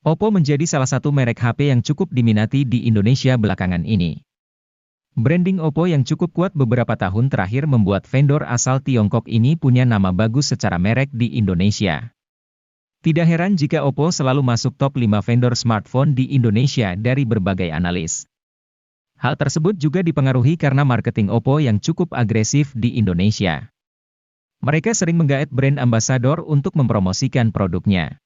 Oppo menjadi salah satu merek HP yang cukup diminati di Indonesia belakangan ini. Branding Oppo yang cukup kuat beberapa tahun terakhir membuat vendor asal Tiongkok ini punya nama bagus secara merek di Indonesia. Tidak heran jika Oppo selalu masuk top 5 vendor smartphone di Indonesia dari berbagai analis. Hal tersebut juga dipengaruhi karena marketing Oppo yang cukup agresif di Indonesia. Mereka sering menggaet brand ambassador untuk mempromosikan produknya.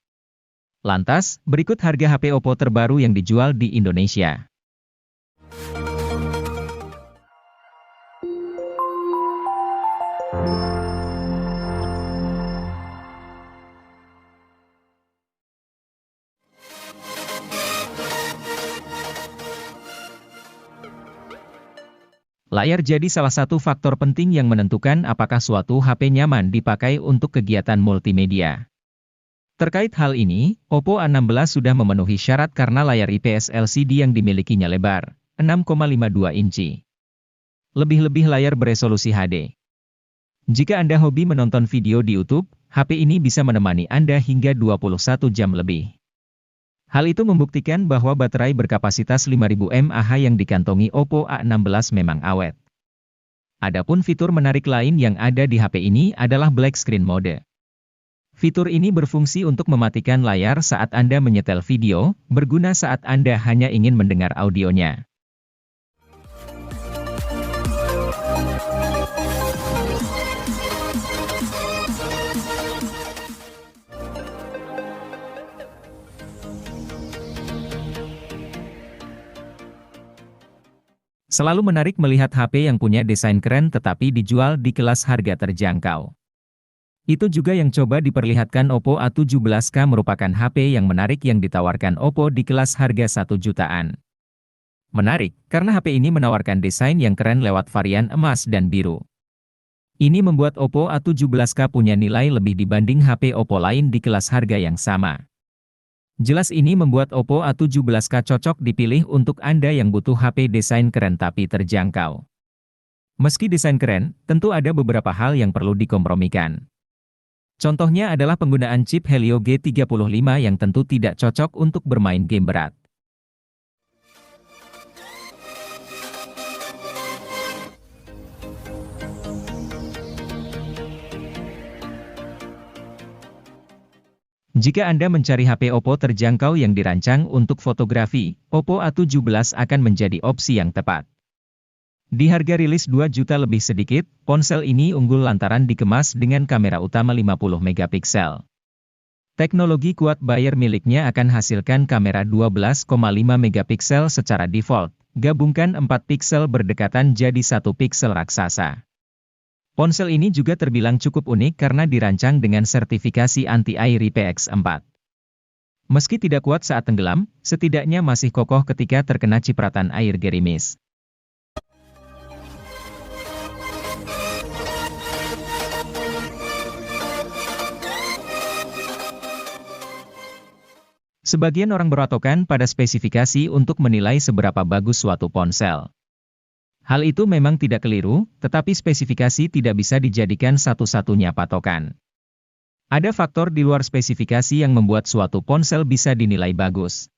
Lantas, berikut harga HP Oppo terbaru yang dijual di Indonesia. Layar jadi salah satu faktor penting yang menentukan apakah suatu HP nyaman dipakai untuk kegiatan multimedia. Terkait hal ini, Oppo A16 sudah memenuhi syarat karena layar IPS LCD yang dimilikinya lebar, 6,52 inci. Lebih-lebih layar beresolusi HD. Jika Anda hobi menonton video di YouTube, HP ini bisa menemani Anda hingga 21 jam lebih. Hal itu membuktikan bahwa baterai berkapasitas 5000 mAh yang dikantongi Oppo A16 memang awet. Adapun fitur menarik lain yang ada di HP ini adalah Black Screen Mode. Fitur ini berfungsi untuk mematikan layar saat Anda menyetel video, berguna saat Anda hanya ingin mendengar audionya. Selalu menarik melihat HP yang punya desain keren tetapi dijual di kelas harga terjangkau. Itu juga yang coba diperlihatkan Oppo A17K merupakan HP yang menarik yang ditawarkan Oppo di kelas harga 1 jutaan. Menarik, karena HP ini menawarkan desain yang keren lewat varian emas dan biru. Ini membuat Oppo A17K punya nilai lebih dibanding HP Oppo lain di kelas harga yang sama. Jelas ini membuat Oppo A17K cocok dipilih untuk Anda yang butuh HP desain keren tapi terjangkau. Meski desain keren, tentu ada beberapa hal yang perlu dikompromikan. Contohnya adalah penggunaan chip Helio G35 yang tentu tidak cocok untuk bermain game berat. Jika Anda mencari HP Oppo terjangkau yang dirancang untuk fotografi, Oppo A17 akan menjadi opsi yang tepat. Di harga rilis 2 juta lebih sedikit, ponsel ini unggul lantaran dikemas dengan kamera utama 50 megapiksel. Teknologi kuat Bayer miliknya akan hasilkan kamera 12,5 megapiksel secara default, gabungkan 4 piksel berdekatan jadi 1 piksel raksasa. Ponsel ini juga terbilang cukup unik karena dirancang dengan sertifikasi anti-air IPX4. Meski tidak kuat saat tenggelam, setidaknya masih kokoh ketika terkena cipratan air gerimis. Sebagian orang berpatokan pada spesifikasi untuk menilai seberapa bagus suatu ponsel. Hal itu memang tidak keliru, tetapi spesifikasi tidak bisa dijadikan satu-satunya patokan. Ada faktor di luar spesifikasi yang membuat suatu ponsel bisa dinilai bagus.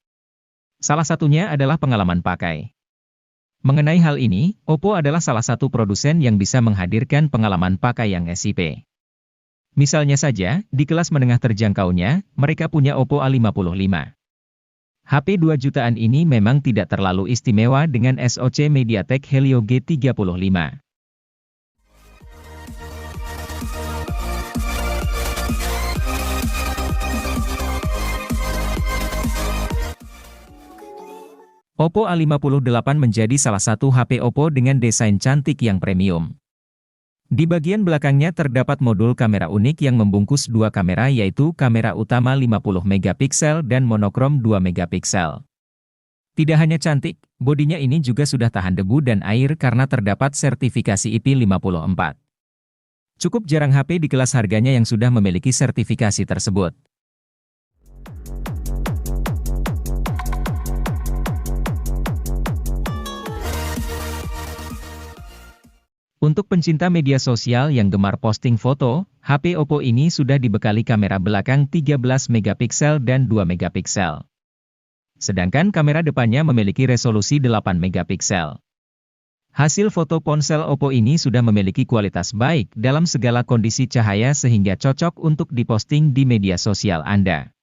Salah satunya adalah pengalaman pakai. Mengenai hal ini, Oppo adalah salah satu produsen yang bisa menghadirkan pengalaman pakai yang SIP. Misalnya saja, di kelas menengah terjangkaunya, mereka punya Oppo A55. HP 2 jutaan ini memang tidak terlalu istimewa dengan SoC MediaTek Helio G35. Oppo A58 menjadi salah satu HP Oppo dengan desain cantik yang premium. Di bagian belakangnya terdapat modul kamera unik yang membungkus dua kamera yaitu kamera utama 50 megapiksel dan monokrom 2 megapiksel. Tidak hanya cantik, bodinya ini juga sudah tahan debu dan air karena terdapat sertifikasi IP54. Cukup jarang HP di kelas harganya yang sudah memiliki sertifikasi tersebut. Untuk pencinta media sosial yang gemar posting foto, HP Oppo ini sudah dibekali kamera belakang 13 megapiksel dan 2 megapiksel. Sedangkan kamera depannya memiliki resolusi 8 megapiksel. Hasil foto ponsel Oppo ini sudah memiliki kualitas baik dalam segala kondisi cahaya sehingga cocok untuk diposting di media sosial Anda.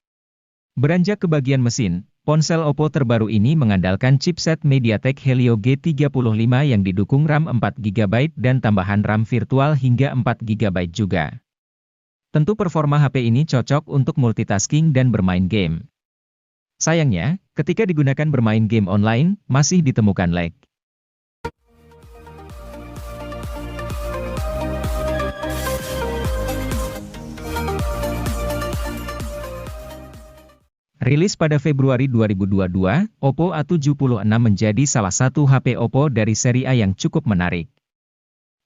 Beranjak ke bagian mesin, ponsel Oppo terbaru ini mengandalkan chipset MediaTek Helio G35 yang didukung RAM 4GB dan tambahan RAM virtual hingga 4GB juga. Tentu performa HP ini cocok untuk multitasking dan bermain game. Sayangnya, ketika digunakan bermain game online, masih ditemukan lag. Rilis pada Februari 2022, Oppo A76 menjadi salah satu HP Oppo dari seri A yang cukup menarik.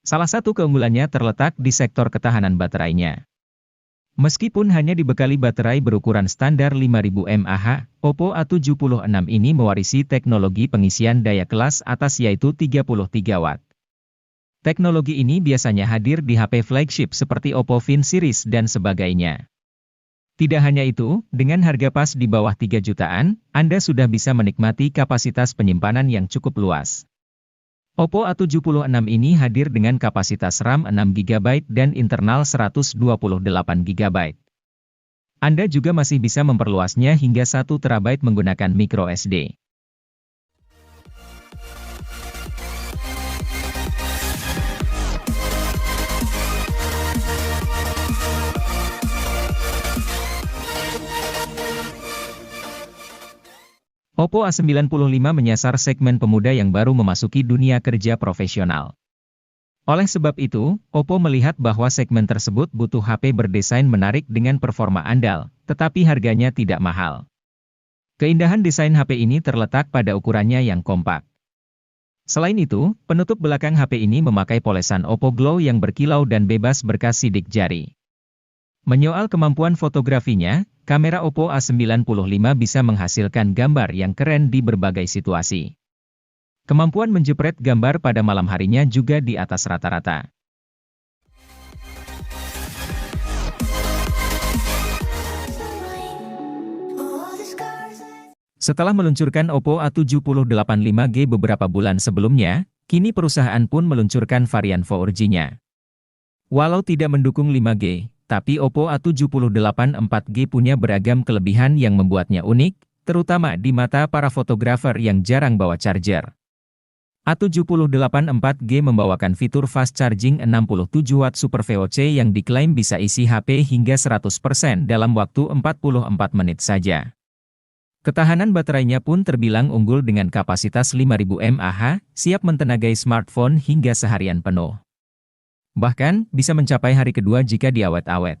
Salah satu keunggulannya terletak di sektor ketahanan baterainya. Meskipun hanya dibekali baterai berukuran standar 5000 mAh, Oppo A76 ini mewarisi teknologi pengisian daya kelas atas yaitu 33 Watt. Teknologi ini biasanya hadir di HP flagship seperti Oppo Find series dan sebagainya. Tidak hanya itu, dengan harga pas di bawah 3 jutaan, Anda sudah bisa menikmati kapasitas penyimpanan yang cukup luas. Oppo A76 ini hadir dengan kapasitas RAM 6GB dan internal 128GB. Anda juga masih bisa memperluasnya hingga 1 TB menggunakan microSD. Oppo A95 menyasar segmen pemuda yang baru memasuki dunia kerja profesional. Oleh sebab itu, Oppo melihat bahwa segmen tersebut butuh HP berdesain menarik dengan performa andal, tetapi harganya tidak mahal. Keindahan desain HP ini terletak pada ukurannya yang kompak. Selain itu, penutup belakang HP ini memakai polesan Oppo Glow yang berkilau dan bebas berkas sidik jari. Menyoal kemampuan fotografinya, kamera Oppo A95 bisa menghasilkan gambar yang keren di berbagai situasi. Kemampuan menjepret gambar pada malam harinya juga di atas rata-rata. Setelah meluncurkan Oppo A78 5G beberapa bulan sebelumnya, kini perusahaan pun meluncurkan varian 4G-nya. Walau tidak mendukung 5G, tapi Oppo A78 4G punya beragam kelebihan yang membuatnya unik, terutama di mata para fotografer yang jarang bawa charger. A78 4G membawakan fitur fast charging 67 Watt Super VOC yang diklaim bisa isi HP hingga 100% dalam waktu 44 menit saja. Ketahanan baterainya pun terbilang unggul dengan kapasitas 5000 mAh, siap mentenagai smartphone hingga seharian penuh. Bahkan, bisa mencapai hari kedua jika diawet-awet.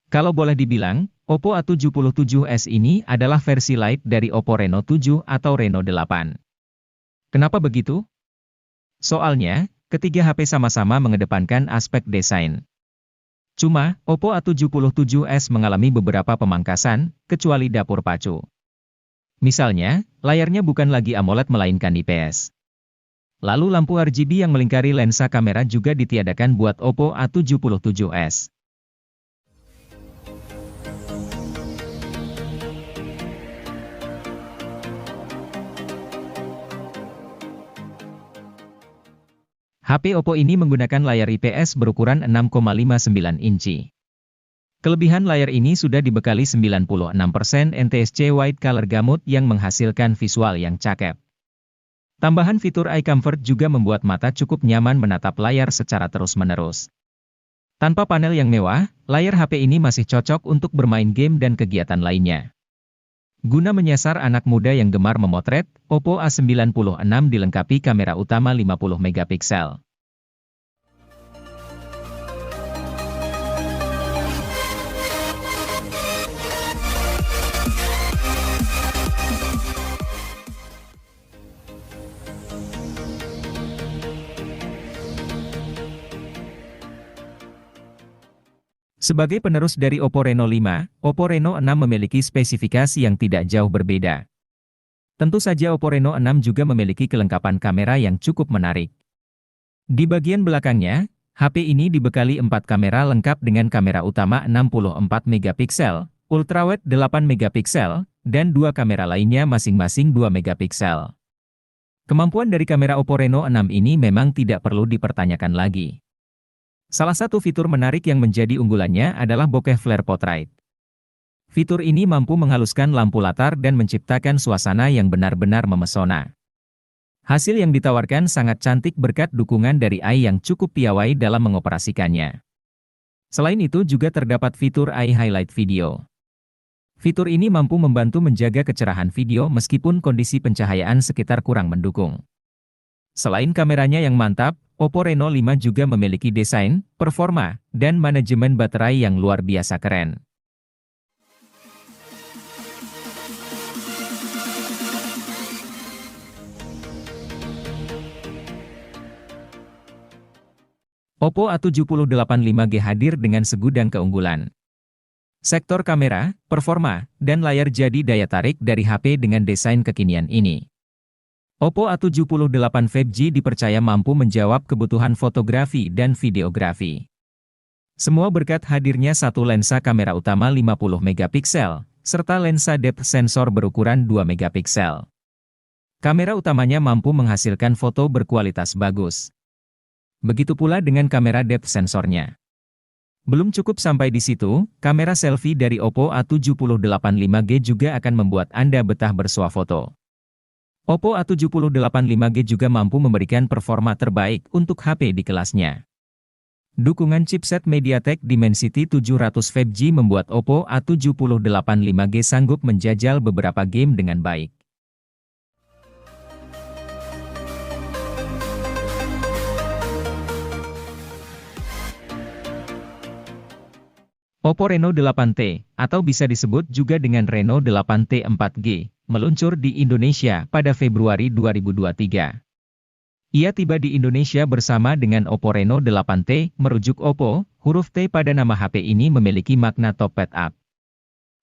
Kalau boleh dibilang, Oppo A77s ini adalah versi light dari Oppo Reno 7 atau Reno 8. Kenapa begitu? Soalnya, ketiga HP sama-sama mengedepankan aspek desain. Cuma, Oppo A77s mengalami beberapa pemangkasan, kecuali dapur pacu. Misalnya, layarnya bukan lagi AMOLED melainkan IPS. Lalu lampu RGB yang melingkari lensa kamera juga ditiadakan buat Oppo A77s. HP Oppo ini menggunakan layar IPS berukuran 6,59 inci. Kelebihan layar ini sudah dibekali 96% NTSC White Color Gamut yang menghasilkan visual yang cakep. Tambahan fitur Eye Comfort juga membuat mata cukup nyaman menatap layar secara terus-menerus. Tanpa panel yang mewah, layar HP ini masih cocok untuk bermain game dan kegiatan lainnya. Guna menyasar anak muda yang gemar memotret, Oppo A96 dilengkapi kamera utama 50 megapiksel. Sebagai penerus dari Oppo Reno 5, Oppo Reno 6 memiliki spesifikasi yang tidak jauh berbeda. Tentu saja Oppo Reno 6 juga memiliki kelengkapan kamera yang cukup menarik. Di bagian belakangnya, HP ini dibekali 4 kamera lengkap dengan kamera utama 64 megapiksel, ultrawide 8 megapiksel, dan 2 kamera lainnya masing-masing 2 megapiksel. Kemampuan dari kamera Oppo Reno 6 ini memang tidak perlu dipertanyakan lagi. Salah satu fitur menarik yang menjadi unggulannya adalah bokeh flare portrait. Fitur ini mampu menghaluskan lampu latar dan menciptakan suasana yang benar-benar memesona. Hasil yang ditawarkan sangat cantik berkat dukungan dari AI yang cukup piawai dalam mengoperasikannya. Selain itu juga terdapat fitur AI Highlight Video. Fitur ini mampu membantu menjaga kecerahan video meskipun kondisi pencahayaan sekitar kurang mendukung. Selain kameranya yang mantap, Oppo Reno 5 juga memiliki desain, performa, dan manajemen baterai yang luar biasa keren. Oppo A7085 5G hadir dengan segudang keunggulan. Sektor kamera, performa, dan layar jadi daya tarik dari HP dengan desain kekinian ini. Oppo A78 5G dipercaya mampu menjawab kebutuhan fotografi dan videografi. Semua berkat hadirnya satu lensa kamera utama 50 megapiksel, serta lensa depth sensor berukuran 2 megapiksel. Kamera utamanya mampu menghasilkan foto berkualitas bagus. Begitu pula dengan kamera depth sensornya. Belum cukup sampai di situ, kamera selfie dari Oppo A78 5G juga akan membuat Anda betah bersuah foto. Oppo A78 5G juga mampu memberikan performa terbaik untuk HP di kelasnya. Dukungan chipset MediaTek Dimensity 700 5G membuat Oppo A78 5G sanggup menjajal beberapa game dengan baik. Oppo Reno 8T, atau bisa disebut juga dengan Reno 8T 4G, meluncur di Indonesia pada Februari 2023. Ia tiba di Indonesia bersama dengan Oppo Reno 8T, merujuk Oppo, huruf T pada nama HP ini memiliki makna top pad up.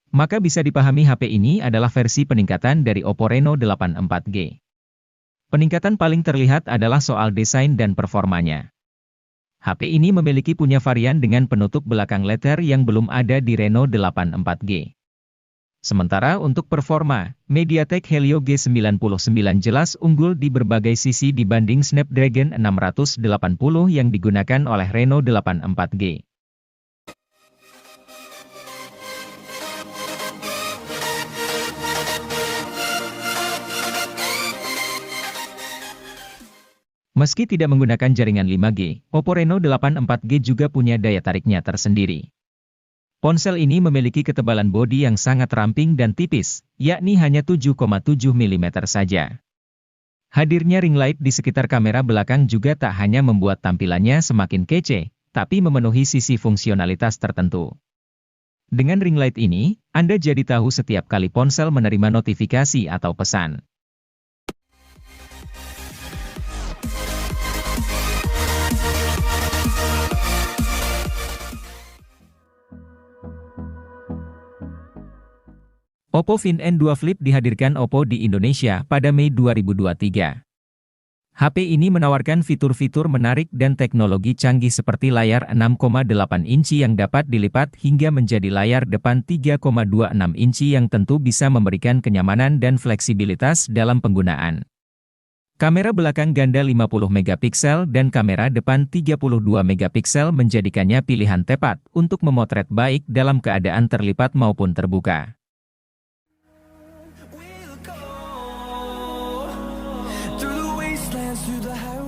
Maka bisa dipahami HP ini adalah versi peningkatan dari Oppo Reno 8 4G. Peningkatan paling terlihat adalah soal desain dan performanya. HP ini memiliki punya varian dengan penutup belakang letter yang belum ada di Reno 8 4G. Sementara untuk performa, MediaTek Helio G99 jelas unggul di berbagai sisi dibanding Snapdragon 680 yang digunakan oleh Reno 8 4G. Meski tidak menggunakan jaringan 5G, Oppo Reno 8 4G juga punya daya tariknya tersendiri. Ponsel ini memiliki ketebalan bodi yang sangat ramping dan tipis, yakni hanya 7,7 mm saja. Hadirnya ring light di sekitar kamera belakang juga tak hanya membuat tampilannya semakin kece, tapi memenuhi sisi fungsionalitas tertentu. Dengan ring light ini, Anda jadi tahu setiap kali ponsel menerima notifikasi atau pesan. Oppo Find N2 Flip dihadirkan Oppo di Indonesia pada Mei 2023. HP ini menawarkan fitur-fitur menarik dan teknologi canggih seperti layar 6,8 inci yang dapat dilipat hingga menjadi layar depan 3,26 inci yang tentu bisa memberikan kenyamanan dan fleksibilitas dalam penggunaan. Kamera belakang ganda 50 megapiksel dan kamera depan 32 megapiksel menjadikannya pilihan tepat untuk memotret baik dalam keadaan terlipat maupun terbuka. Through the wastelands, through the highways.